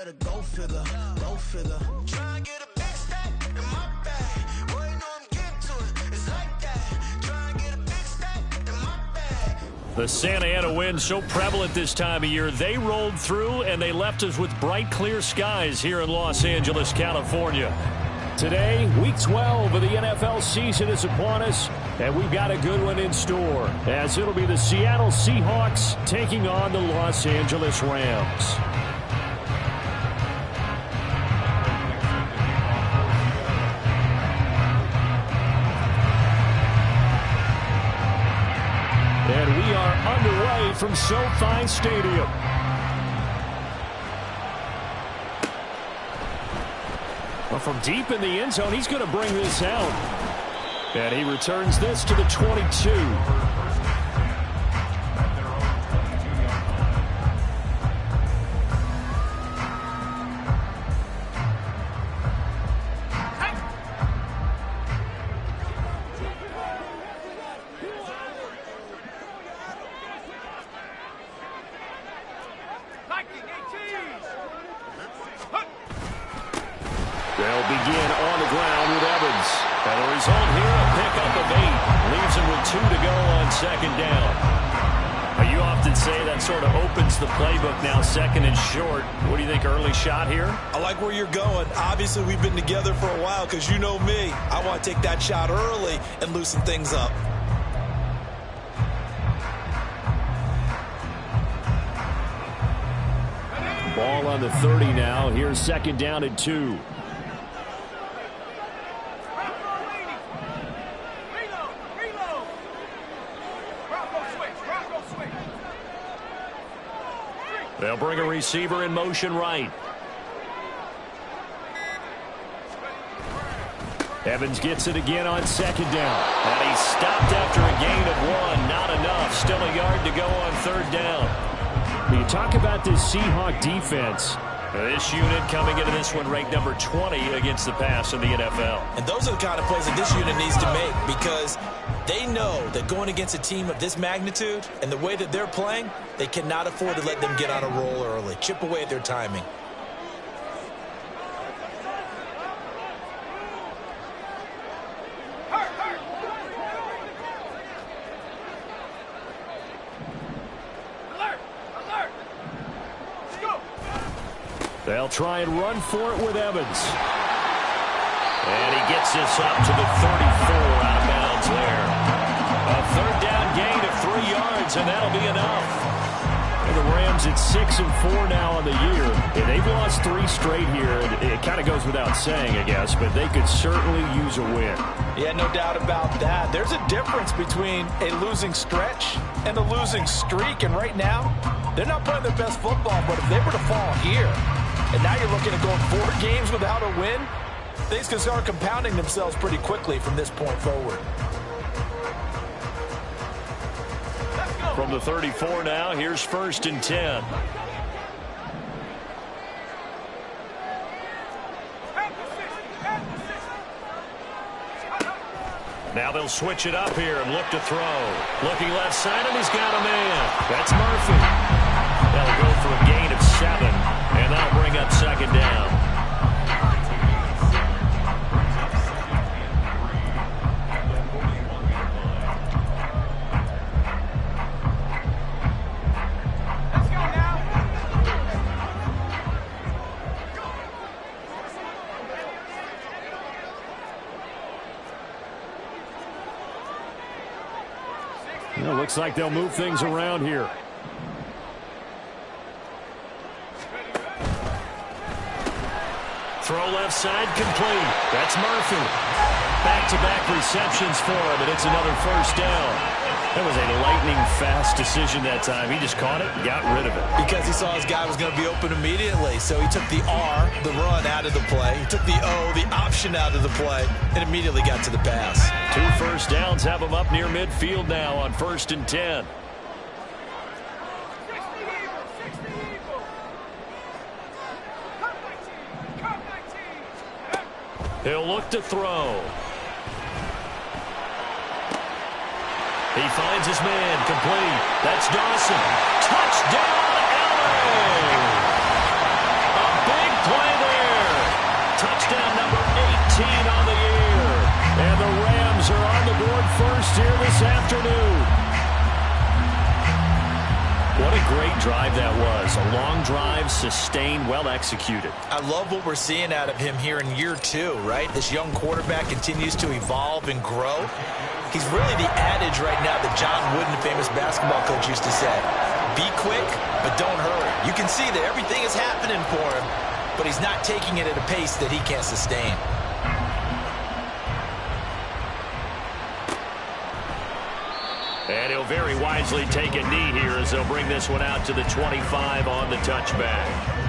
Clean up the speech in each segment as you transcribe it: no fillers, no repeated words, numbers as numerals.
Go filler, go filler. Try and get a big stack in my bag. Boy, you know I'm getting to it. It's like that. Try and get a big stack in my bag. The Santa Ana wind so prevalent this time of year. They rolled through and they left us with bright, clear skies here in Los Angeles, California. Today, Week 12 of the NFL season is upon us, and we've got a good one in store, as it'll be the Seattle Seahawks taking on the Los Angeles Rams. And we are underway from SoFi Stadium. Well, from deep in the end zone, he's going to bring this out. And he returns this to the 22. They'll begin on the ground with Evans. And the result here, a pickup of 8. Leaves him with 2 to go on second down. Now, you often say that sort of opens the playbook now, second and short. What do you think, early shot here? I like where you're going. Obviously, we've been together for a while because you know me. I want to take that shot early and loosen things up. Ball on the 30 now. Here's second down and 2. They'll bring a receiver in motion right. Evans gets it again on second down. And he's stopped after a gain of 1. Not enough. Still a yard to go on third down. When you talk about this Seahawk defense, this unit coming into this one ranked number 20 against the pass in the NFL. And those are the kind of plays that this unit needs to make because they know that going against a team of this magnitude and the way that they're playing, they cannot afford to let them get on a roll early. Chip away at their timing. They'll try and run for it with Evans. And he gets this up to the 34, out of bounds there. A third down gain of 3 yards, and that'll be enough. And the Rams at 6-4 now on the year. And they've lost 3 straight here. It kind of goes without saying, I guess, but they could certainly use a win. Yeah, no doubt about that. There's a difference between a losing stretch and a losing streak. And right now, they're not playing their best football, but if they were to fall here, and now you're looking at going 4 games without a win, things can start compounding themselves pretty quickly from this point forward. From the 34 now, here's first and 10. Now they'll switch it up here and look to throw. Looking left side, and he's got a man. That's Murphy. They'll go for a gain of 7, and that'll bring up second down. Well, looks like they'll move things around here. Throw left side complete. That's Murphy. Back-to-back receptions for him, and it's another first down. That was a lightning-fast decision that time. He just caught it and got rid of it. Because he saw his guy was going to be open immediately. So he took the R, the run, out of the play. He took the O, the option, out of the play, and immediately got to the pass. 2 first downs have him up near midfield now on first and 10. He'll look to throw. He finds his man, complete. That's Dawson. Touchdown, LA! A first here this afternoon. What a great drive that was. A long drive, sustained, well executed. I love what we're seeing out of him here in year 2, right? This young quarterback continues to evolve and grow. He's really the adage right now that John Wooden, the famous basketball coach, used to say. Be quick, but don't hurry. You can see that everything is happening for him, but he's not taking it at a pace that he can't sustain. And he'll very wisely take a knee here as they'll bring this one out to the 25 on the touchback.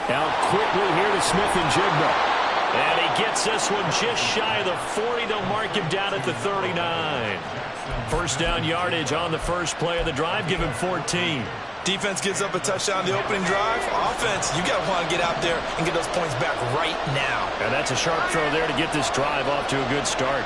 Out quickly here to Smith and Jigba. And he gets this one just shy of the 40. They'll mark him down at the 39. First down yardage on the first play of the drive. Give him 14. Defense gives up a touchdown the opening drive. Offense, you got to want to get out there and get those points back right now. And that's a sharp throw there to get this drive off to a good start.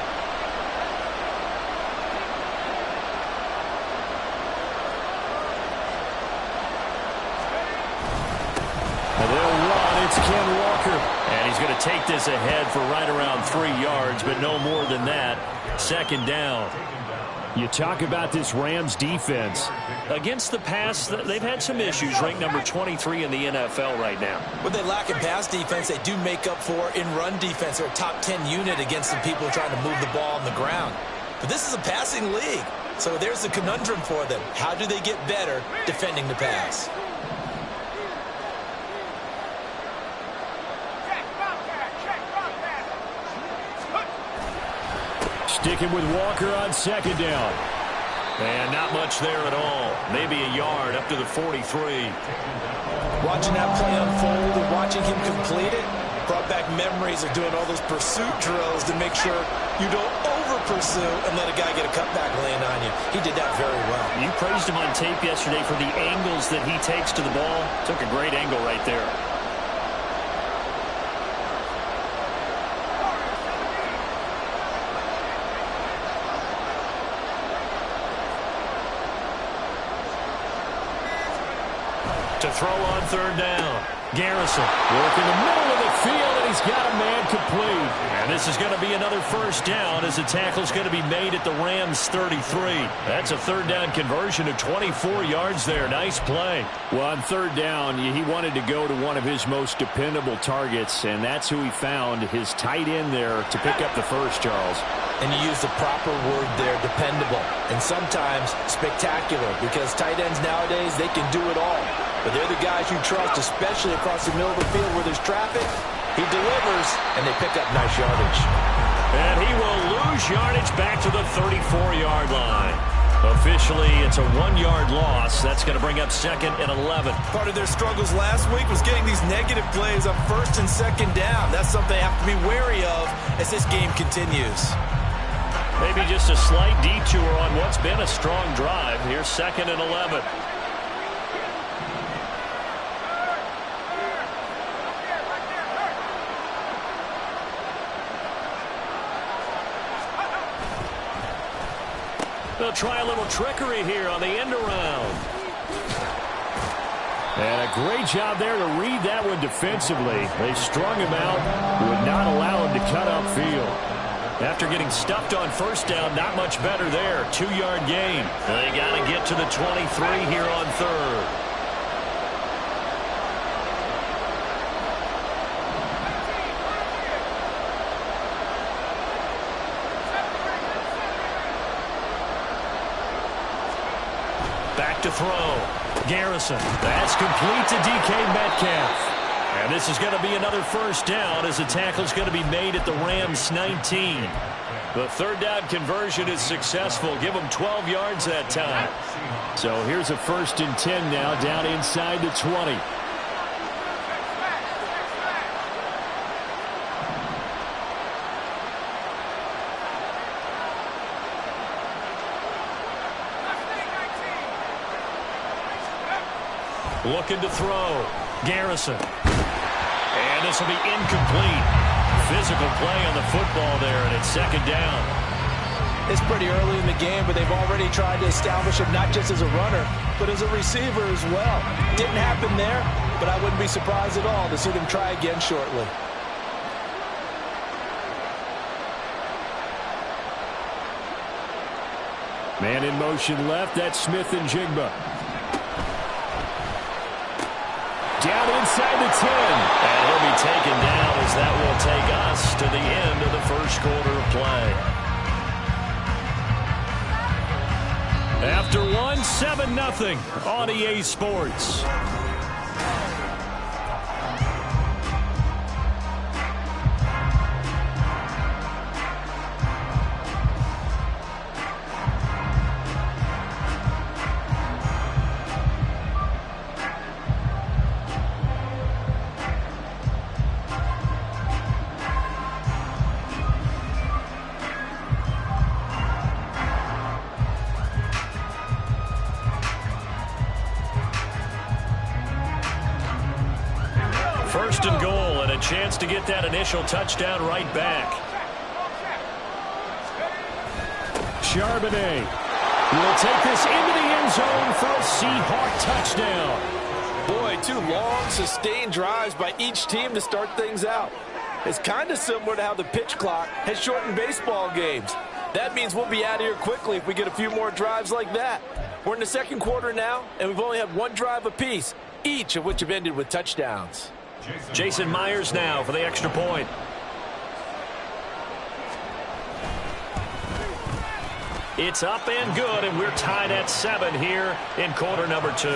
It's Ken Walker, and he's going to take this ahead for right around 3 yards, but no more than that. Second down. You talk about this Rams defense. Against the pass, they've had some issues. Ranked number 23 in the NFL right now. What they lack in pass defense, they do make up for in run defense. They're a top 10 unit against the people trying to move the ball on the ground. But this is a passing league, so there's a conundrum for them. How do they get better defending the pass? Sticking with Walker on second down. And not much there at all. Maybe a yard up to the 43. Watching that play unfold and watching him complete it brought back memories of doing all those pursuit drills to make sure you don't over-pursue and let a guy get a cutback laying on you. He did that very well. You praised him on tape yesterday for the angles that he takes to the ball. Took a great angle right there. To throw on third down. Garrison working the middle of the field, and he's got a man complete. And this is going to be another first down as the tackle's going to be made at the Rams 33. That's a third down conversion of 24 yards there. Nice play. Well, on third down, he wanted to go to one of his most dependable targets, and that's who he found, his tight end there to pick up the first, Charles. And you use the proper word there, dependable, and sometimes spectacular, because tight ends nowadays, they can do it all. But they're the guys you trust, especially across the middle of the field where there's traffic. He delivers, and they pick up nice yardage. And he will lose yardage back to the 34-yard line. Officially, it's a 1-yard loss. That's going to bring up second and 11. Part of their struggles last week was getting these negative plays on first and second down. That's something they have to be wary of as this game continues. Maybe just a slight detour on what's been a strong drive. Here's second and 11. They'll try a little trickery here on the end around. And a great job there to read that one defensively. They strung him out, would not allow him to cut upfield. After getting stuffed on first down, not much better there. 2-yard gain. They got to get to the 23 here on third. Back to throw. Garrison. That's complete to DK Metcalf. And this is going to be another first down as the tackle's going to be made at the Rams 19. The third down conversion is successful. Give them 12 yards that time. So here's a first and 10 now down inside the 20. Looking to throw. Garrison. And this will be incomplete. Physical play on the football there, and it's second down. It's pretty early in the game, but they've already tried to establish him not just as a runner, but as a receiver as well. Didn't happen there, but I wouldn't be surprised at all to see them try again shortly. Man in motion left. That's Smith and Jigba. Down inside the 10. And he'll be taken down as that will take us to the end of the first quarter of play. After one, 7-0 on EA Sports. First and goal, and a chance to get that initial touchdown right back. Charbonnet will take this into the end zone for a Seahawk touchdown. Boy, 2 long, sustained drives by each team to start things out. It's kind of similar to how the pitch clock has shortened baseball games. That means we'll be out of here quickly if we get a few more drives like that. We're in the second quarter now, and we've only had 1 drive apiece, each of which have ended with touchdowns. Jason Myers now for the extra point. It's up and good, and we're tied at 7 here in quarter number 2.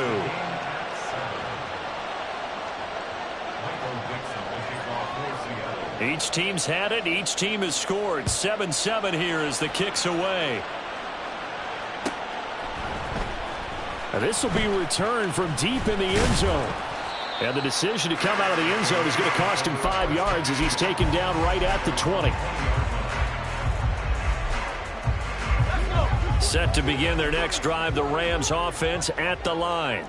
Each team's had it. Each team has scored. 7-7 here as the kick's away. This will be returned from deep in the end zone. And the decision to come out of the end zone is going to cost him 5 yards as he's taken down right at the 20. Set to begin their next drive, the Rams offense at the line.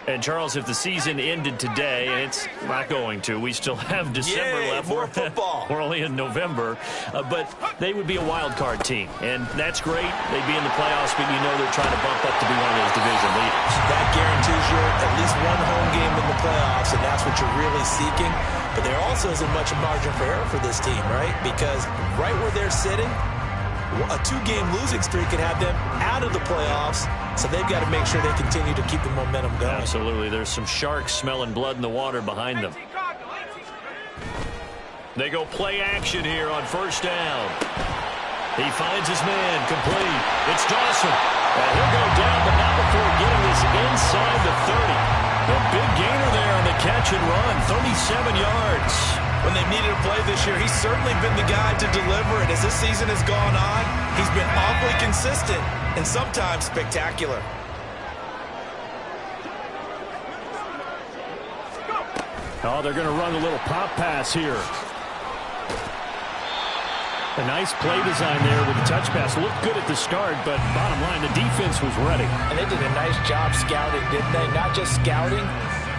And, Charles, if the season ended today, and it's not going to. We still have December left. More football. We're only in November. But they would be a wild card team. And that's great. They'd be in the playoffs, but you know they're trying to bump up to be one of those division leaders. That guarantees you at least 1 home game in the playoffs, and that's what you're really seeking. But there also isn't much margin for error for this team, right? Because right where they're sitting, a 2-game losing streak could have them out of the playoffs. So they've got to make sure they continue to keep the momentum going. Absolutely. There's some sharks smelling blood in the water behind them. They go play action here on first down. He finds his man complete. It's Dawson. And he'll go down, but not before getting this inside the 30. A big gainer there on the catch and run. 37 yards. When they've needed a play this year, he's certainly been the guy to deliver it. As this season has gone on, he's been awfully consistent and sometimes spectacular. Oh, they're going to run a little pop pass here. A nice play design there with the touch pass. Looked good at the start, but bottom line, the defense was ready. And they did a nice job scouting, didn't they? Not just scouting,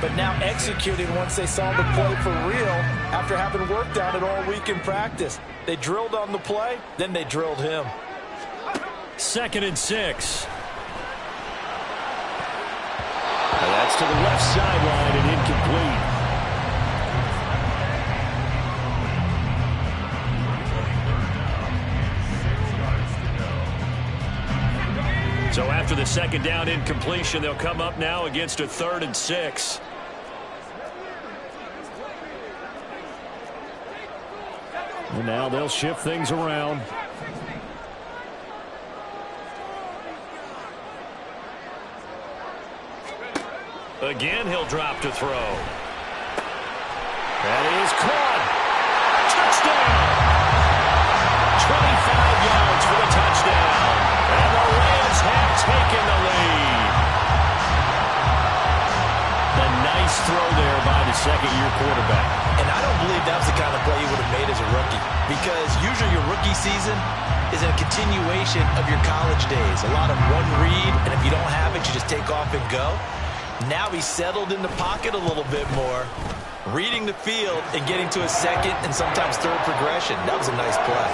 but now executing once they saw the play for real after having worked on it all week in practice. They drilled on the play, then they drilled him. 2nd and 6. And that's to the left sideline and incomplete. So after the 2nd down incompletion, they'll come up now against a 3rd and 6. And now they'll shift things around. Again, he'll drop to throw. That is caught. Touchdown! 25 yards for the touchdown. And the Rams have taken the lead. A nice throw there by the second-year quarterback. And I don't believe that was the kind of play you would have made as a rookie. Because usually your rookie season is a continuation of your college days. A lot of one read, and if you don't have it, you just take off and go. Now he's settled in the pocket a little bit more, reading the field and getting to a second and sometimes third progression. That was a nice play.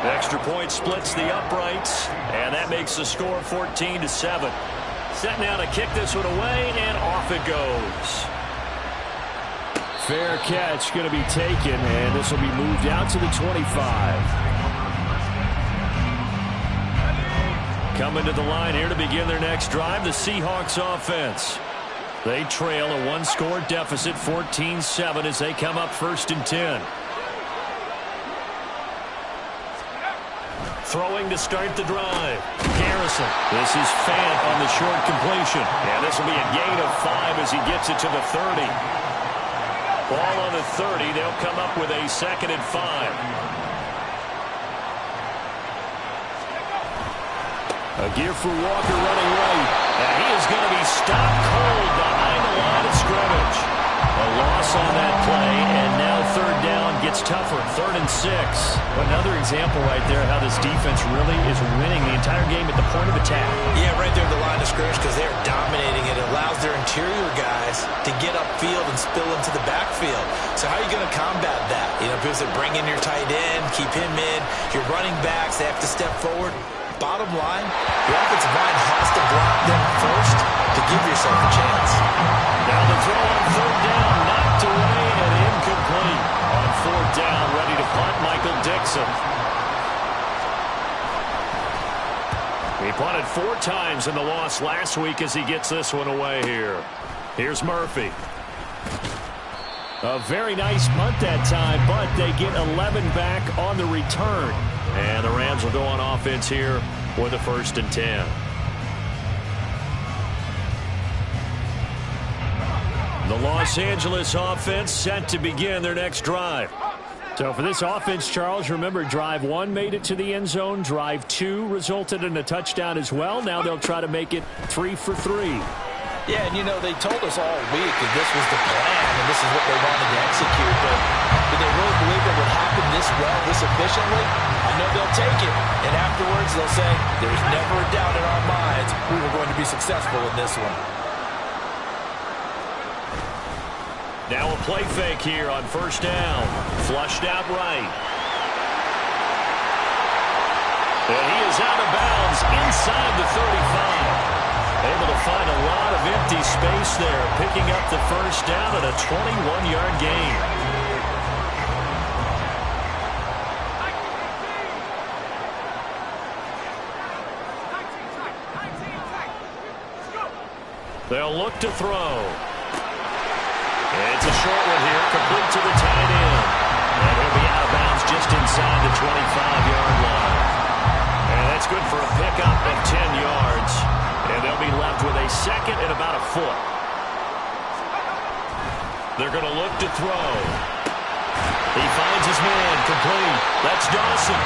The extra point splits the uprights, and that makes the score 14-7. Set now to kick this one away, and off it goes. Fair catch going to be taken, and this will be moved out to the 25. Coming to the line here to begin their next drive, the Seahawks offense. They trail a one-score deficit, 14-7, as they come up 1st and 10. Throwing to start the drive. Garrison. This is Fant on the short completion. And this will be a gain of 5 as he gets it to the 30. Ball on the 30. They'll come up with a 2nd and 5. A gear for Walker running right. And he is going to be stopped cold behind the line of scrimmage. A loss on that play, and now 3rd down gets tougher. 3rd and 6. Another example right there how this defense really is winning the entire game at the point of attack. Yeah, right there at the line of scrimmage because they're dominating it. It allows their interior guys to get upfield and spill into the backfield. So how are you going to combat that? You know, because they bring in your tight end, keep him in. Your running backs, they have to step forward. Bottom line, the offensive line has to block them first to give yourself a chance. Now the throw on 3rd down, knocked away and incomplete. On 4th down, ready to punt, Michael Dixon. He punted 4 times in the loss last week as he gets this one away here. Here's Murphy. A very nice punt that time, but they get 11 back on the return. And the Rams will go on offense here with a 1st and 10. The Los Angeles offense set to begin their next drive. So for this offense, Charles, remember drive 1 made it to the end zone. Drive 2 resulted in a touchdown as well. Now they'll try to make it 3 for 3. Yeah, and you know, they told us all week that this was the plan and this is what they wanted to execute, but did they really believe it would happen this well, this efficiently? I know they'll take it, and afterwards they'll say, there's never a doubt in our minds we were going to be successful in this one. Now a play fake here on 1st down. Flushed out right. And he is out of bounds inside the 35. Able to find a lot of empty space there, picking up the 1st down and a 21-yard gain. They'll look to throw. It's a short one here, complete to the tight end. And he'll be out of bounds just inside the 25-yard line. And that's good for a pickup of 10 yards. And they'll be left with a 2nd and about a foot. They're going to look to throw. He finds his man, complete. That's Dawson.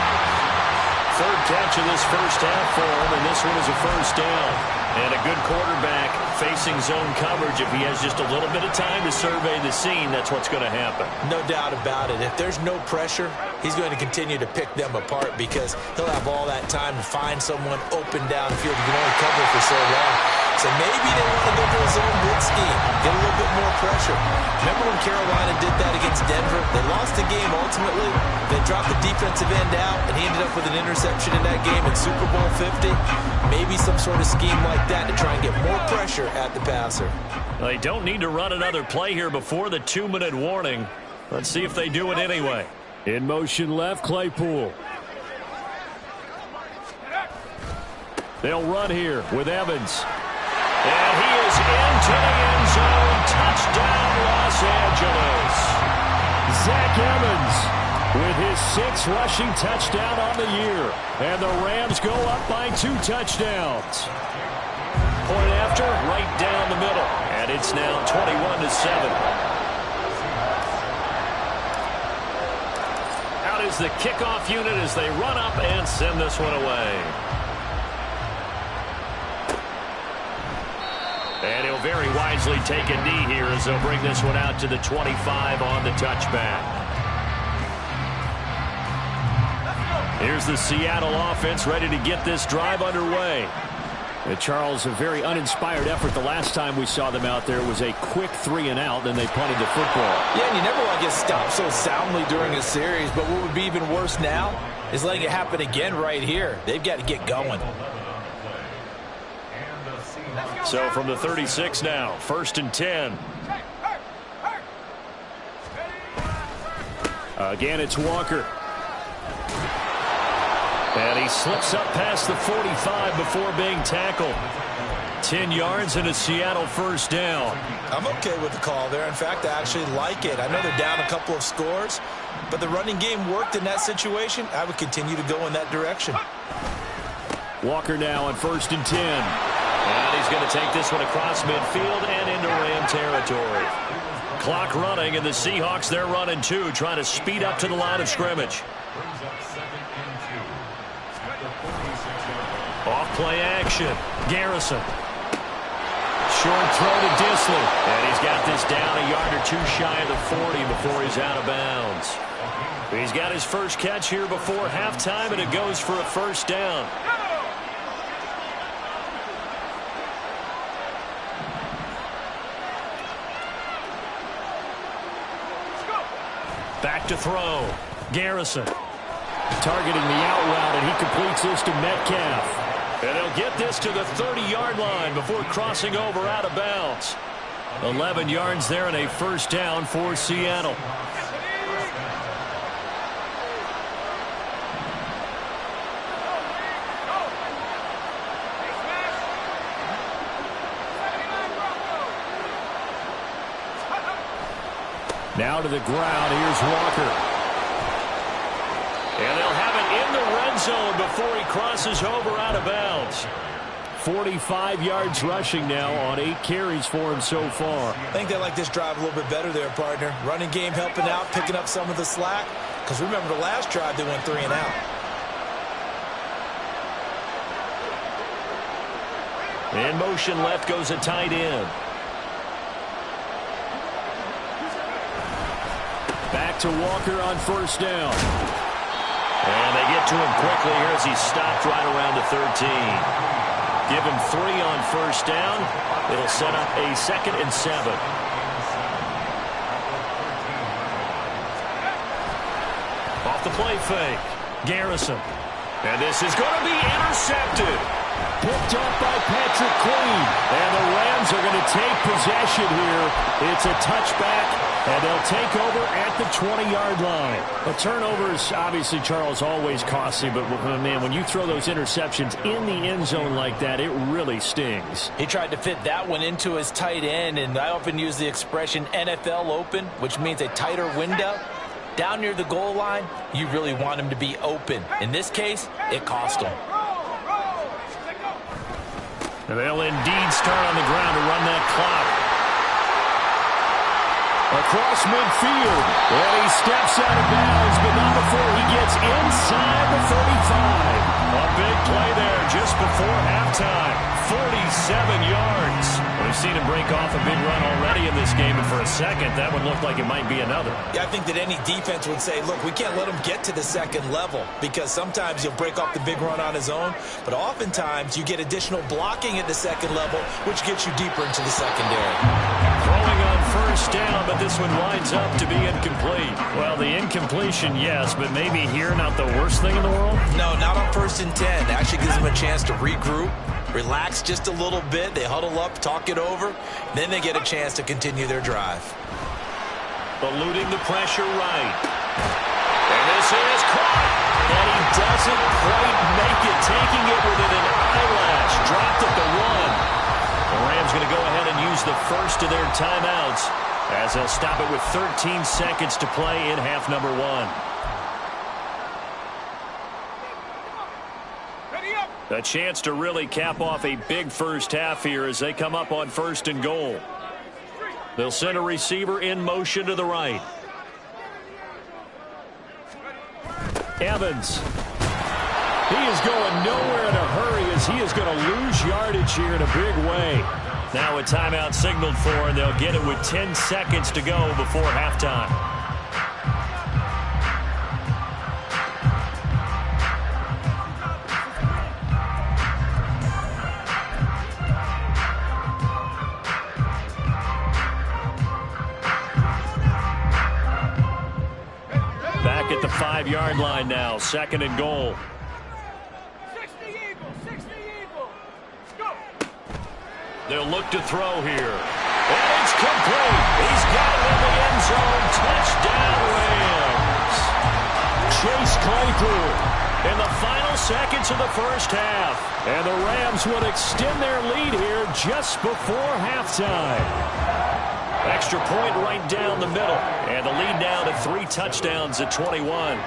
3rd catch of this 1st half for him, and this one is a 1st down. And a good quarterback facing zone coverage. If he has just a little bit of time to survey the scene, that's what's going to happen. No doubt about it. If there's no pressure, he's going to continue to pick them apart because he'll have all that time to find someone open downfield. He can only cover for so long. So maybe they want to go to a zone blitz scheme, get a little bit more pressure. Remember when Carolina did that against Denver? They lost the game ultimately. They dropped the defensive end out, and he ended up with an interception in that game in Super Bowl 50. Maybe some sort of scheme like that to try and get more pressure at the passer. They don't need to run another play here before the 2-minute warning. Let's see if they do it anyway. In motion left, Claypool. They'll run here with Evans. And he is into the end zone. Touchdown, Los Angeles. Zach Evans with his 6th rushing touchdown on the year. And the Rams go up by 2 touchdowns. Point after, right down the middle. And it's now 21-7. Out is the kickoff unit as they run up and send this one away. And he'll very wisely take a knee here as they'll bring this one out to the 25 on the touchback. Here's the Seattle offense ready to get this drive underway. Charles, a very uninspired effort. The last time we saw them out there was a quick 3-and-out, then they punted the football. Yeah, and you never want to get stopped so soundly during a series, but what would be even worse now is letting it happen again right here. They've got to get going. So from the 36 now, 1st and 10. Again, it's Walker. And he slips up past the 45 before being tackled. 10 yards and a Seattle first down. I'm okay with the call there. In fact, I actually like it. I know they're down a couple of scores, but the running game worked in that situation. I would continue to go in that direction. Walker now on 1st and 10. And he's going to take this one across midfield and into Ram territory. Clock running, and the Seahawks, they're running too, trying to speed up to the line of scrimmage. Off-play action. Garrison. Short throw to Disley. And he's got this down a yard or two shy of the 40 before he's out of bounds. He's got his first catch here before halftime, and it goes for a first down. Back to throw. Garrison. Targeting the out route, and he completes this to Metcalf. And he'll get this to the 30-yard line before crossing over out of bounds. 11 yards there and a first down for Seattle. Now to the ground. Here's Walker. And they'll have it in the red zone before he crosses over out of bounds. 45 yards rushing now on 8 carries for him so far. I think they like this drive a little bit better there, partner. Running game helping out, picking up some of the slack. Because remember the last drive, they went 3-and-out. In motion left goes a tight end. Back to Walker on first down. And they get to him quickly here as he stopped right around the 13. Give him 3 on first down. It'll set up a 2nd and 7. Off the play fake. Garrison. And this is going to be intercepted. Picked up by Patrick Queen. And the Rams are going to take possession here. It's a touchback. And they'll take over at the 20-yard line. The turnovers, obviously, Charles, always costly. But, man, when you throw those interceptions in the end zone like that, it really stings. He tried to fit that one into his tight end, and I often use the expression NFL open, which means a tighter window. Down near the goal line, you really want him to be open. In this case, it cost him. And they'll indeed start on the ground to run that clock. Across midfield, and he steps out of bounds, but not before he gets inside the 35. A big play there just before halftime. 47 yards. We've seen him break off a big run already in this game, and for a second, that would look like it might be another. Yeah, I think that any defense would say, look, we can't let him get to the second level, because sometimes he'll break off the big run on his own, but oftentimes you get additional blocking at the second level, which gets you deeper into the secondary. Throwing on first down, but this one winds up to be incomplete. Well, the incompletion, yes, but maybe here not the worst thing in the world? No, not on 1st and 10. It actually gives them a chance to regroup, relax just a little bit. They huddle up, talk it over. Then they get a chance to continue their drive. Eluding the pressure right. And this is caught. And he doesn't quite make it, taking it within an eyelash. Dropped at the 1. The Rams going to go ahead and use the first of their timeouts as they'll stop it with 13 seconds to play in half number 1. A chance to really cap off a big first half here as they come up on 1st and goal. They'll send a receiver in motion to the right. Evans. He is going nowhere in a hurry as he is going to lose yardage here in a big way. Now a timeout signaled for, and they'll get it with 10 seconds to go before halftime. 5-yard line now. 2nd and goal. 60 Eagles, 60 Eagles. Go. They'll look to throw here. And it's complete. He's got it in the end zone. Touchdown, Rams. Chase Claypool in the final seconds of the first half. And the Rams would extend their lead here just before halftime. Extra point right down the middle. And the lead now to 3 touchdowns at 21.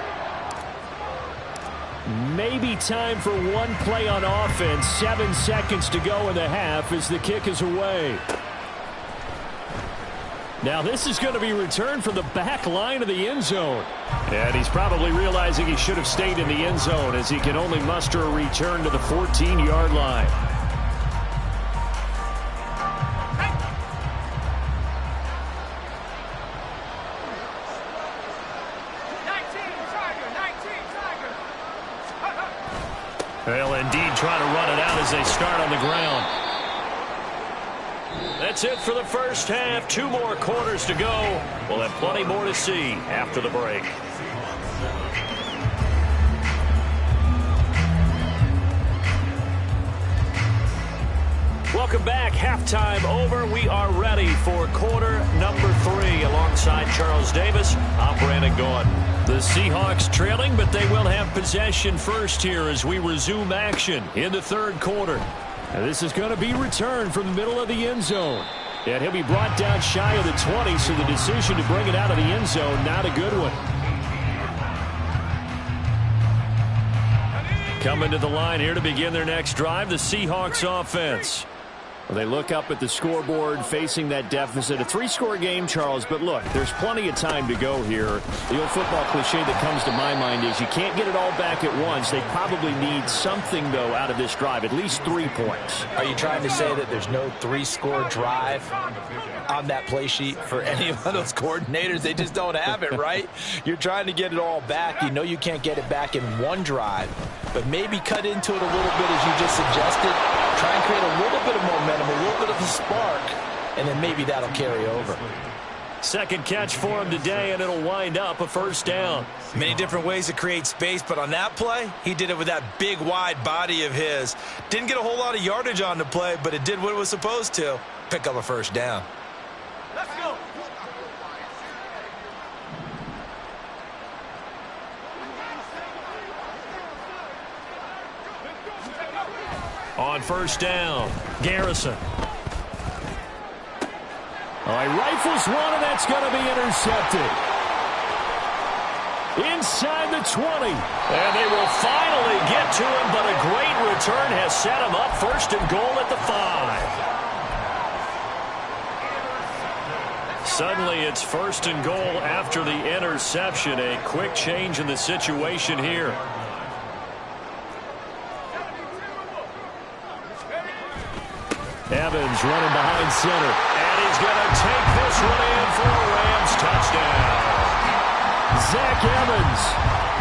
Maybe time for one play on offense. 7 seconds to go in the half as the kick is away. Now this is going to be returned from the back line of the end zone. And he's probably realizing he should have stayed in the end zone as he can only muster a return to the 14-yard line. They'll indeed try to run it out as they start on the ground. That's it for the first half. 2 more quarters to go. We'll have plenty more to see after the break. Welcome back. Halftime over. We are ready for quarter number 3. Alongside Charles Davis, I'm Brandon Gaudin. The Seahawks trailing, but they will have possession first here as we resume action in the 3rd quarter. Now this is going to be returned from the middle of the end zone. And he'll be brought down shy of the 20, so the decision to bring it out of the end zone, not a good one. Coming to the line here to begin their next drive, the Seahawks offense. Well, they look up at the scoreboard facing that deficit. A 3-score game, Charles, but look, there's plenty of time to go here. The old football cliche that comes to my mind is you can't get it all back at once. They probably need something, though, out of this drive, at least 3 points. Are you trying to say that there's no 3-score drive on that play sheet for any of those coordinators? They just don't have it, right? You're trying to get it all back. You know you can't get it back in one drive, but maybe cut into it a little bit as you just suggested. Try and create a little bit of momentum, a little bit of a spark, and then maybe that'll carry over. Second catch for him today, and it'll wind up a first down. Many different ways to create space, but on that play, he did it with that big, wide body of his. Didn't get a whole lot of yardage on the play, but it did what it was supposed to. Pick up a first down. Let's go. On first down, Garrison. All right, rifles one, and that's going to be intercepted. Inside the 20. And they will finally get to him, but a great return has set him up. 1st and goal at the 5. Suddenly it's 1st and goal after the interception. A quick change in the situation here. Evans running behind center. And he's going to take this one in for a Rams touchdown. Zach Evans,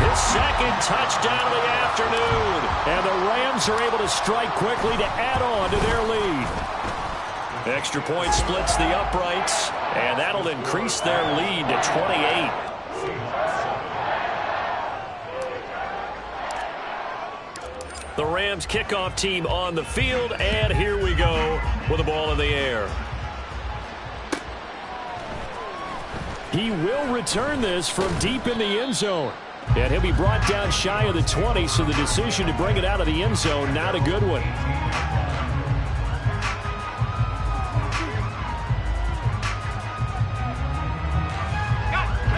his 2nd touchdown of the afternoon. And the Rams are able to strike quickly to add on to their lead. Extra point splits the uprights, and that'll increase their lead to 28. The Rams kickoff team on the field, and here we go with the ball in the air. He will return this from deep in the end zone. And he'll be brought down shy of the 20, so the decision to bring it out of the end zone, not a good one.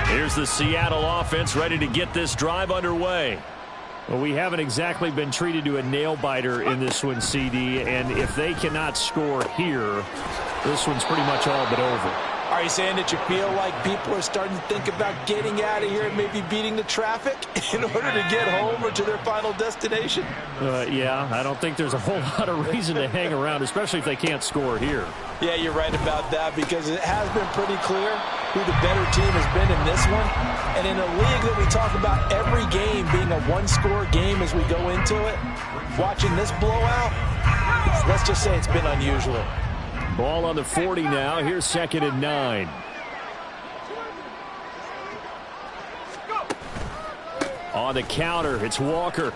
Here's the Seattle offense ready to get this drive underway. Well, we haven't exactly been treated to a nail-biter in this one, CD, and if they cannot score here, this one's pretty much all but over. Are you saying that you feel like people are starting to think about getting out of here and maybe beating the traffic in order to get home or to their final destination? Yeah, I don't think there's a whole lot of reason to hang around, especially if they can't score here. Yeah, you're right about that, because it has been pretty clear who the better team has been in this one. And in a league that we talk about every game being a one-score game as we go into it, watching this blowout, let's just say it's been unusual. Ball on the 40 now. Here's 2nd and 9. On the counter, it's Walker.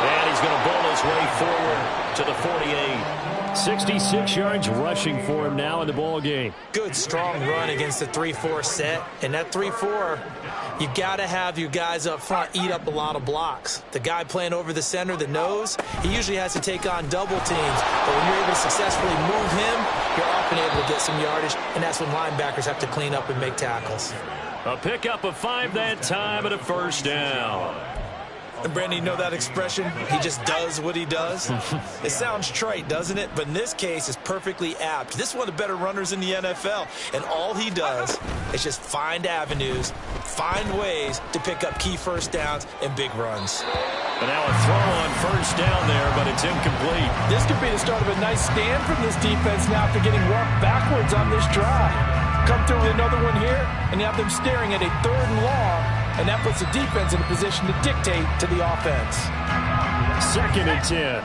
And he's going to bowl his way forward to the 48. 66 yards rushing for him now in the ball game. Good, strong run against the 3-4 set. And that 3-4, you got to have your guys up front eat up a lot of blocks. The guy playing over the center, the nose, he usually has to take on double teams. But when you're able to successfully move him, you're often able to get some yardage. And that's when linebackers have to clean up and make tackles. A pickup of 5 that time and a first down. And Brandon, you know that expression? He just does what he does. It sounds trite, doesn't it? But in this case, it's perfectly apt. This is one of the better runners in the NFL. And all he does is just find avenues, find ways to pick up key first downs and big runs. And now a throw on first down there, but it's incomplete. This could be the start of a nice stand from this defense now after getting walked backwards on this drive. Come through with another one here, and you have them staring at a 3rd and long. And that puts the defense in a position to dictate to the offense. 2nd and 10.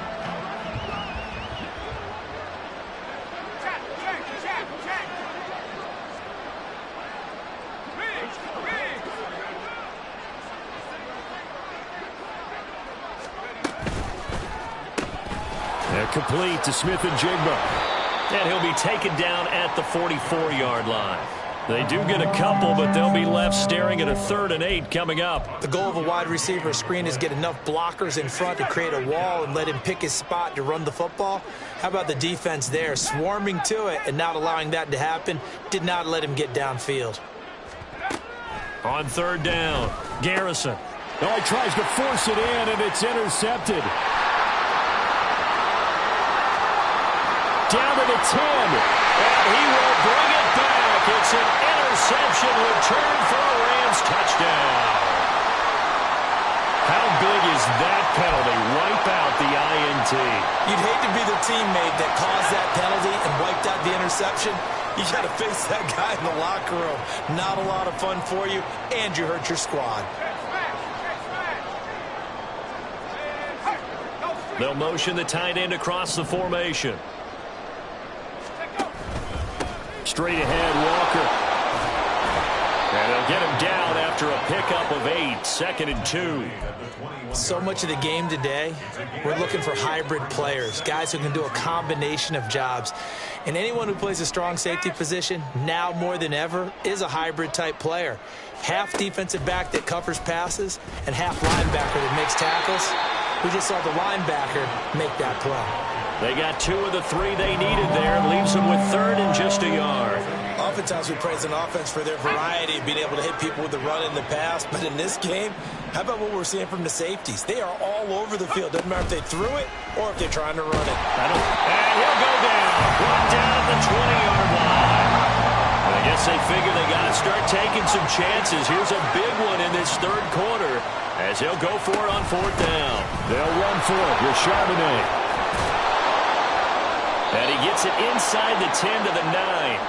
They're complete to Smith and Jigba. And he'll be taken down at the 44-yard line. They do get a couple, but they'll be left staring at a 3rd and 8 coming up. The goal of a wide receiver screen is get enough blockers in front to create a wall and let him pick his spot to run the football. How about the defense there, swarming to it and not allowing that to happen? Did not let him get downfield. On 3rd down, Garrison. Oh, he tries to force it in, and it's intercepted. Down to the 10, and he will bring it back. It's an interception return for a Rams touchdown. How big is that penalty? Wipe out the INT. You'd hate to be the teammate that caused that penalty and wiped out the interception. You got to face that guy in the locker room. Not a lot of fun for you, and you hurt your squad. They'll motion the tight end across the formation. Straight ahead, Walker. And they'll get him down after a pickup of 8, 2nd and 2. So much of the game today, we're looking for hybrid players, guys who can do a combination of jobs. And anyone who plays a strong safety position, now more than ever, is a hybrid-type player. Half defensive back that covers passes and half linebacker that makes tackles. We just saw the linebacker make that play. They got 2 of the 3 they needed there. Leaves them with 3rd and just a yard. Oftentimes we praise an offense for their variety of being able to hit people with the run in the pass. But in this game, how about what we're seeing from the safeties? They are all over the field. Doesn't matter if they threw it or if they're trying to run it. And he'll go down. Brought down at the 20-yard line. And I guess they figure they got to start taking some chances. Here's a big one in this 3rd quarter as he'll go for it on 4th down. They'll run for it with Charbonnet. And he gets it inside the 10 to the 9.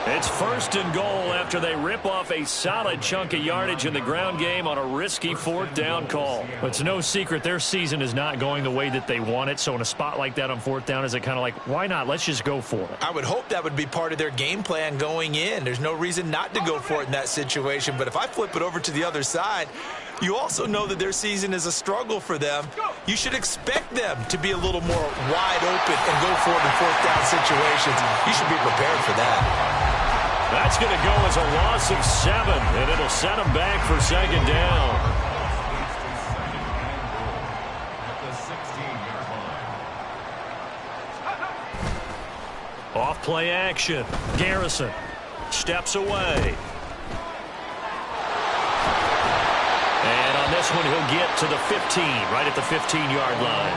It's 1st and goal after they rip off a solid chunk of yardage in the ground game on a risky 4th down call. It's no secret their season is not going the way that they want it. So in a spot like that on 4th down, is it kind of like, why not? Let's just go for it. I would hope that would be part of their game plan going in. There's no reason not to go for it in that situation. But if I flip it over to the other side, you also know that their season is a struggle for them. You should expect them to be a little more wide open and go for it in 4th down situations. You should be prepared for that. That's going to go as a loss of 7, and it'll set them back for 2nd down. Off play action. Garrison steps away. And on this one, he'll get to the 15, right at the 15-yard line.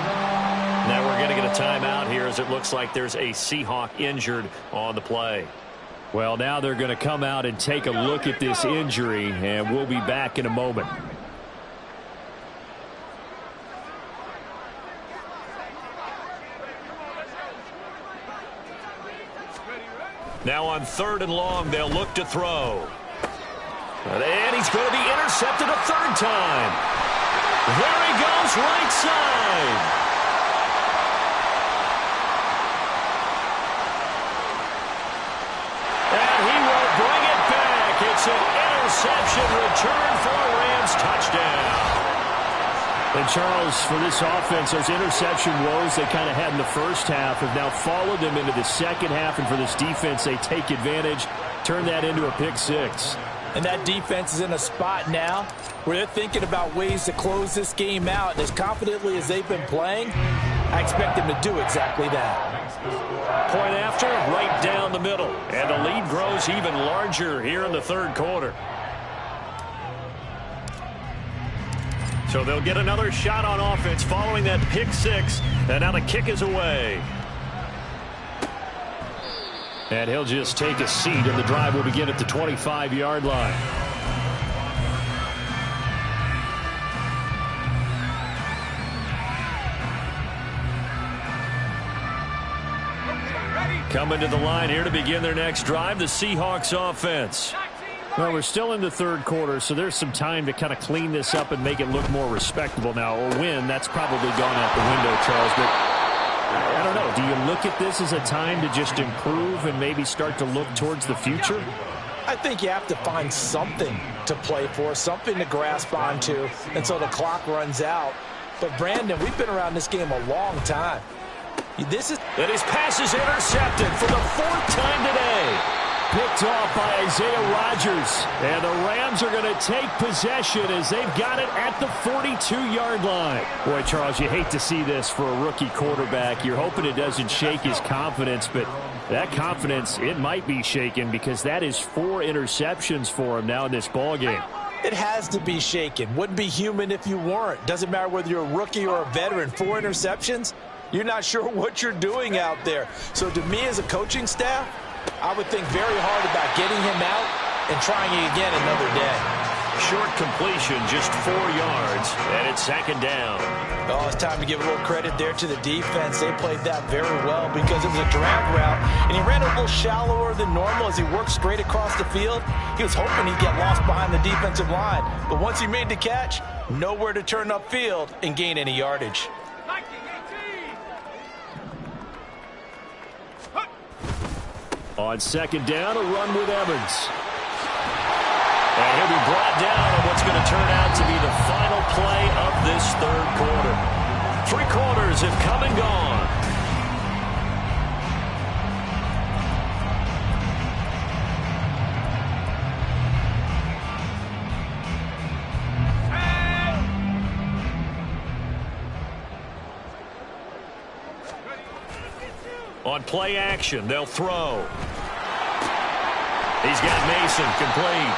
Now we're going to get a timeout here as it looks like there's a Seahawk injured on the play. Well, now they're going to come out and take a look at this injury, and we'll be back in a moment. Now on 3rd and long, they'll look to throw. And he's going to be intercepted a 3rd time. There he goes, right side. And he will bring it back. It's an interception return for And Charles, for this offense, those interception woes they kind of had in the first half have now followed them into the second half. And for this defense, they take advantage, turn that into a pick six. And that defense is in a spot now where they're thinking about ways to close this game out. And as confidently as they've been playing, I expect them to do exactly that. Point after, right down the middle. And the lead grows even larger here in the third quarter. So they'll get another shot on offense following that pick six. And now the kick is away. And he'll just take a seat, and the drive will begin at the 25-yard line. Coming to the line here to begin their next drive, the Seahawks offense. Well, we're still in the third quarter, so there's some time to kind of clean this up and make it look more respectable. Now, a win, that's probably gone out the window, Charles, but I don't know. Do you look at this as a time to just improve and maybe start to look towards the future? I think you have to find something to play for, something to grasp onto until the clock runs out. But, Brandon, we've been around this game a long time. And his pass is intercepted for the fourth time today. Picked off by Isaiah Rodgers. And the Rams are going to take possession as they've got it at the 42-yard line. Boy, Charles, you hate to see this for a rookie quarterback. You're hoping it doesn't shake his confidence, but that confidence, it might be shaken because that is 4 interceptions for him now in this ballgame. It has to be shaken. Wouldn't be human if you weren't. Doesn't matter whether you're a rookie or a veteran. 4 interceptions, you're not sure what you're doing out there. So to me as a coaching staff, I would think very hard about getting him out and trying it again another day. Short completion, just 4 yards, and it's second down. Oh, it's time to give a little credit there to the defense. They played that very well because it was a drag route, and he ran a little shallower than normal as he worked straight across the field. He was hoping he'd get lost behind the defensive line, but once he made the catch, nowhere to turn upfield and gain any yardage. On second down, a run with Evans. And he'll be brought down on what's going to turn out to be the final play of this third quarter. 3 quarters have come and gone. On play action, they'll throw. He's got Mason complete.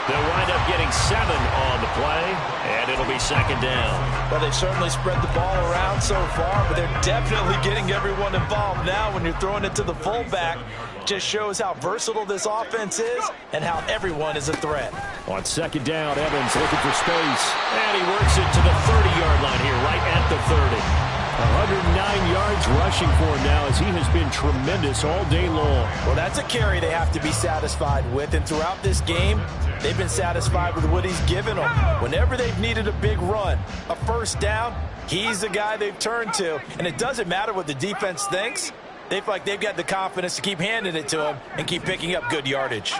They'll wind up getting 7 on the play, and it'll be second down. Well, they've certainly spread the ball around so far, but they're definitely getting everyone involved now when you're throwing it to the fullback. Just shows how versatile this offense is and how everyone is a threat. On second down, Evans looking for space, and he works it to the 30-yard line here, right at the 30. 109 yards rushing for him now as he has been tremendous all day long. Well, that's a carry they have to be satisfied with, and throughout this game, they've been satisfied with what he's given them. Whenever they've needed a big run, a first down, he's the guy they've turned to, and it doesn't matter what the defense thinks. They feel like they've got the confidence to keep handing it to him and keep picking up good yardage.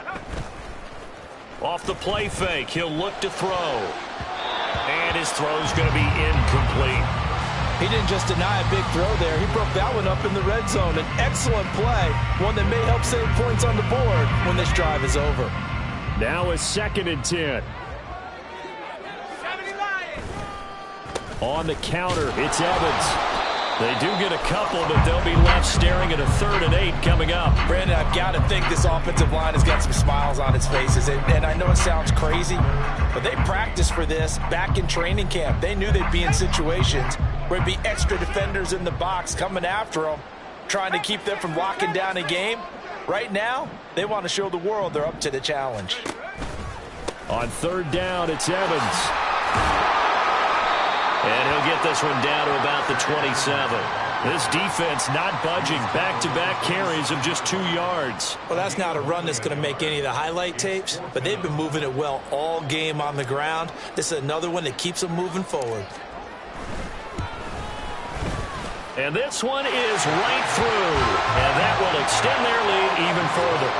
Off the play fake, he'll look to throw. And his throw's going to be incomplete. He didn't just deny a big throw there. He broke that one up in the red zone. An excellent play, one that may help save points on the board when this drive is over. Now a 2nd and 10. On the counter, it's Evans. They do get a couple, but they'll be left staring at a 3rd and 8 coming up. Brandon, I've got to think this offensive line has got some smiles on its faces. And I know it sounds crazy, but they practiced for this back in training camp. They knew they'd be in situations where it'd be extra defenders in the box coming after them, trying to keep them from locking down a game. Right now, they want to show the world they're up to the challenge. On 3rd down, it's Evans. And he'll get this one down to about the 27. This defense not budging. Back-to-back carries of just 2 yards. Well, that's not a run that's going to make any of the highlight tapes, but they've been moving it well all game on the ground. This is another one that keeps them moving forward. And this one is right through. And that will extend their lead even further.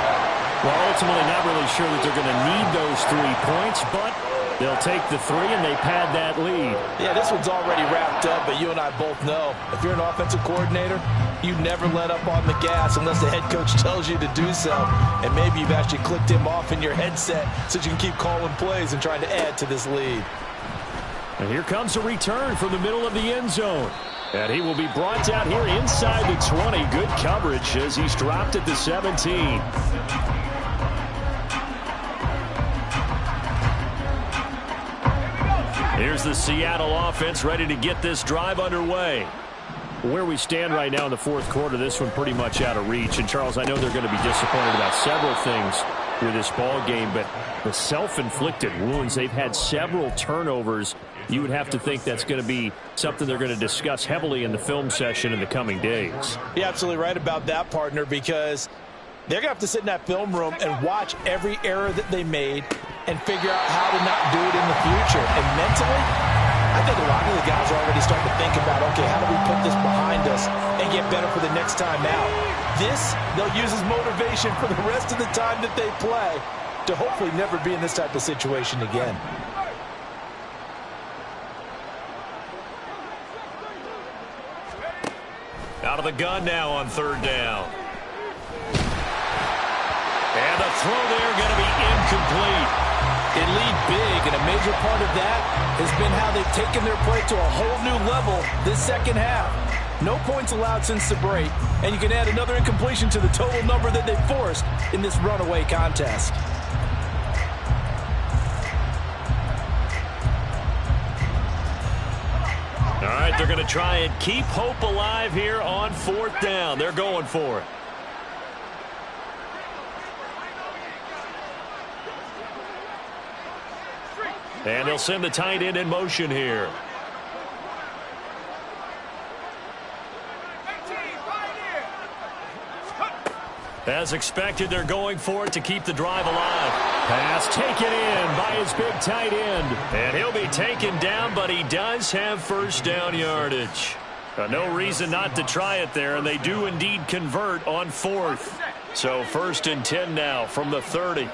Well, ultimately not really sure that they're going to need those 3 points, but They'll take the three, and they pad that lead. Yeah, this one's already wrapped up, but you and I both know if you're an offensive coordinator, you never let up on the gas unless the head coach tells you to do so. And maybe you've actually clicked him off in your headset so you can keep calling plays and trying to add to this lead. And here comes a return from the middle of the end zone. And he will be brought down here inside the 20. Good coverage as he's dropped at the 17. Here's the Seattle offense ready to get this drive underway. Where we stand right now in the fourth quarter, this one pretty much out of reach. And, Charles, I know they're going to be disappointed about several things with this ball game, but the self-inflicted wounds, they've had several turnovers. You would have to think that's going to be something they're going to discuss heavily in the film session in the coming days. You're absolutely right about that, partner, because they're going to have to sit in that film room and watch every error that they made and figure out how to not do it in the future. And mentally, I think a lot of the guys are already starting to think about, okay, how do we put this behind us and get better for the next time out? This, they'll use as motivation for the rest of the time that they play to hopefully never be in this type of situation again. Out of the gun now on third down. And the throw there going to be incomplete. They lead big, and a major part of that has been how they've taken their play to a whole new level this second half. No points allowed since the break, and you can add another incompletion to the total number that they've forced in this runaway contest. All right, they're going to try and keep hope alive here on fourth down. They're going for it. And they'll send the tight end in motion here. As expected, they're going for it to keep the drive alive. Pass taken in by his big tight end. And he'll be taken down, but he does have first down yardage. No reason not to try it there, and they do indeed convert on fourth. So 1st and 10 now from the 30.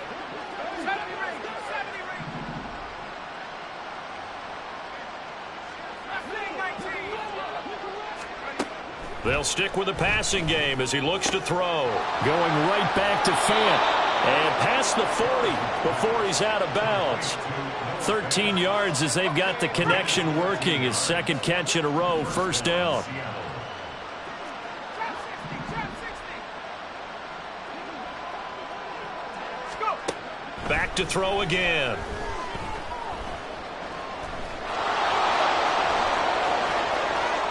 They'll stick with the passing game as he looks to throw. Going right back to Fant. And past the 40 before he's out of bounds. 13 yards as they've got the connection working. His second catch in a row, first down. Back to throw again.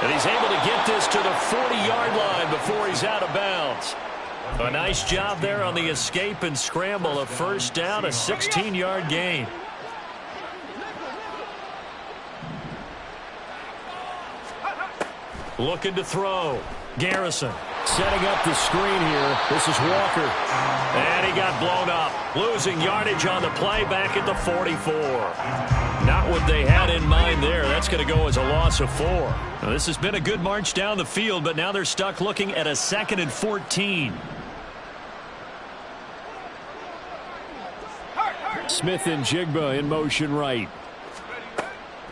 And he's able to get this to the 40-yard line before he's out of bounds. A nice job there on the escape and scramble. A first down, a 16-yard gain. Looking to throw. Garrison setting up the screen here. This is Walker. And he got blown up. Losing yardage on the play back at the 44. Not what they had in mind there. That's going to go as a loss of 4. Now, this has been a good march down the field, but now they're stuck looking at a 2nd and 14. Smith and Jigba in motion right.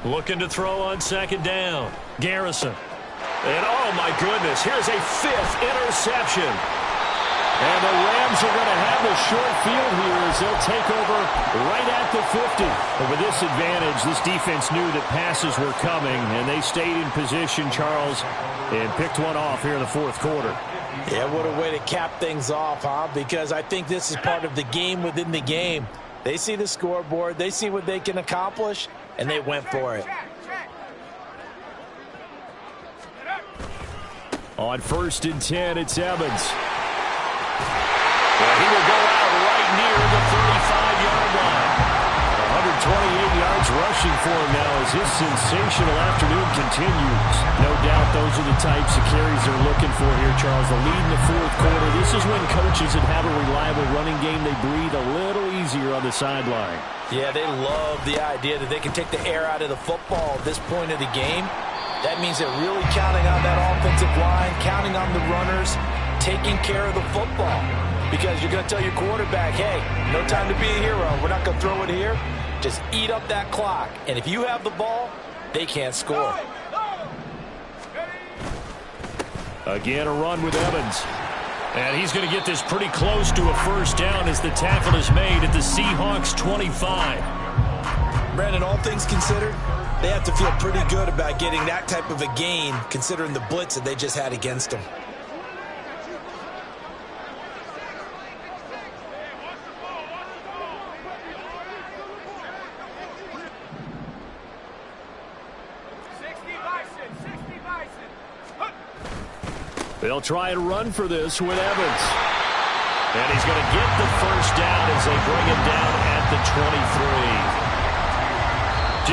Looking to throw on 2nd down. Garrison. And oh my goodness, here's a 5th interception. And the Rams are going to have a short field here as they'll take over right at the 50. And with this advantage, this defense knew that passes were coming, and they stayed in position, Charles, and picked one off here in the fourth quarter. Yeah, what a way to cap things off, huh? Because I think this is part of the game within the game. They see the scoreboard, they see what they can accomplish, and they went for it. On 1st and 10, it's Evans. Well, he will go out right near the 35-yard line. 128 yards rushing for him now as his sensational afternoon continues. No doubt those are the types of carries they're looking for here, Charles. The lead in the fourth quarter. This is when coaches that have a reliable running game, they breathe a little easier on the sideline. Yeah, they love the idea that they can take the air out of the football at this point of the game. That means they're really counting on that offensive line, counting on the runners, taking care of the football. because you're going to tell your quarterback, hey, no time to be a hero. We're not going to throw it here. Just eat up that clock. And if you have the ball, they can't score. Again, a run with Evans. And he's going to get this pretty close to a first down as the tackle is made at the Seahawks 25. Brandon, all things considered, they have to feel pretty good about getting that type of a gain considering the blitz that they just had against them. They'll try and run for this with Evans. And he's going to get the first down as they bring him down at the 23.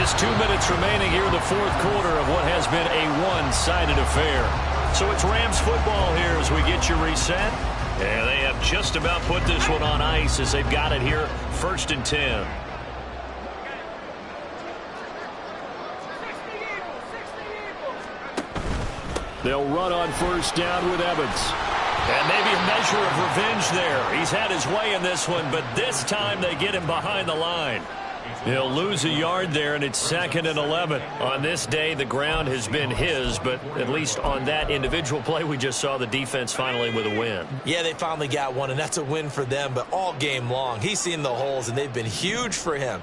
Just 2 minutes remaining here in the fourth quarter of what has been a one-sided affair. So it's Rams football here as we get you reset. And they have just about put this one on ice as they've got it here, 1st and 10. They'll run on first down with Evans. And maybe a measure of revenge there. He's had his way in this one, but this time they get him behind the line. He'll lose a yard there, and it's 2nd and 11. On this day, the ground has been his, but at least on that individual play, we just saw the defense finally with a win. Yeah, they finally got one, and that's a win for them, but all game long, he's seen the holes, and they've been huge for him.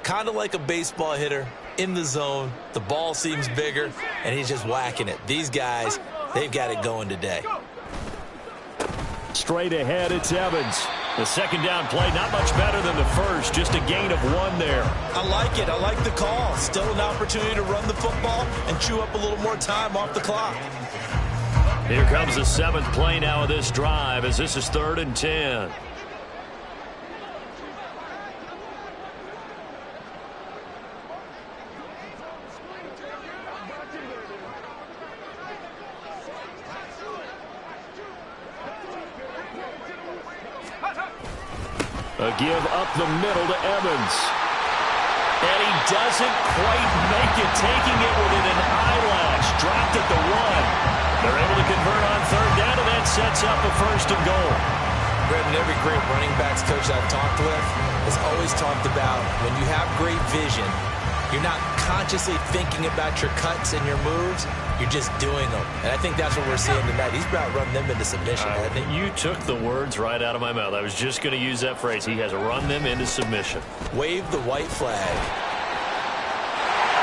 Kind of like a baseball hitter. In the zone, the ball seems bigger, and he's just whacking it. These guys, they've got it going today. Straight ahead, it's Evans. The second down play, not much better than the first, just a gain of 1 there. I like it. I like the call. Still an opportunity to run the football and chew up a little more time off the clock. Here comes the 7th play now of this drive as this is 3rd and 10. A give up the middle to Evans. And he doesn't quite make it, taking it within an eyelash. Dropped at the 1. They're able to convert on 3rd down, and that sets up a 1st and goal. Brendan, every great running backs coach I've talked with has always talked about when you have great vision, you're not consciously thinking about your cuts and your moves. You're just doing them. And I think that's what we're seeing tonight. He's about running them into submission, hasn't he? You took the words right out of my mouth. I was just going to use that phrase. He has run them into submission. Wave the white flag.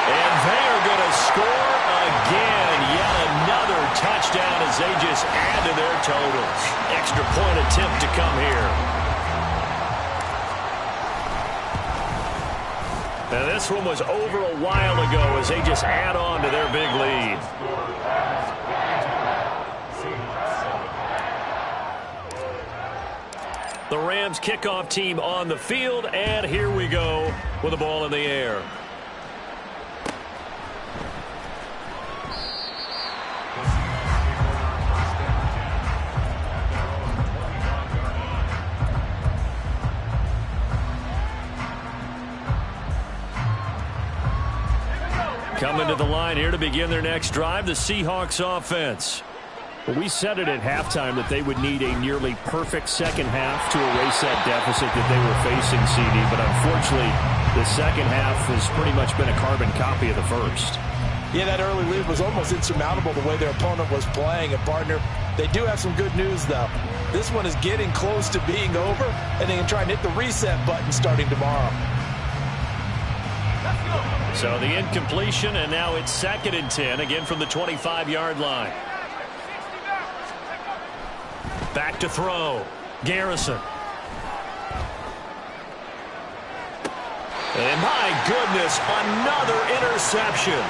And they are going to score again. Yet another touchdown as they just add to their totals. Extra point attempt to come here. And this one was over a while ago as they just add on to their big lead. The Rams kickoff team on the field, and here we go with the ball in the air. Coming to the line here to begin their next drive, the Seahawks offense. Well, we said it at halftime that they would need a nearly perfect second half to erase that deficit that they were facing, CD. But unfortunately, the second half has pretty much been a carbon copy of the first. Yeah, that early lead was almost insurmountable the way their opponent was playing. And, partner, they do have some good news, though. This one is getting close to being over, and they can try and hit the reset button starting tomorrow. So the incompletion, and now it's 2nd and 10, again from the 25-yard line. Back to throw. Garrison. And my goodness, another interception.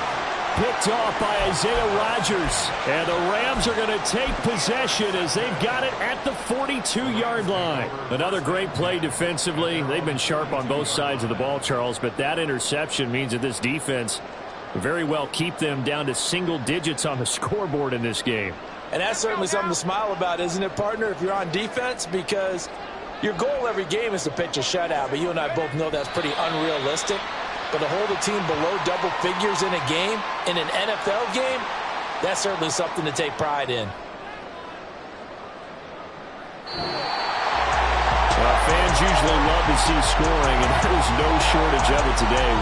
Picked off by Isaiah Rodgers. And the Rams are going to take possession as they've got it at the 42-yard line. Another great play defensively. They've been sharp on both sides of the ball, Charles, but that interception means that this defense very well keep them down to single digits on the scoreboard in this game. And that's certainly something to smile about, isn't it, partner, if you're on defense? Because your goal every game is to pitch a shutout, but you and I both know that's pretty unrealistic. But to hold a team below double figures in a game, in an NFL game, that's certainly something to take pride in. Fans usually love to see scoring, and there's no shortage of it today.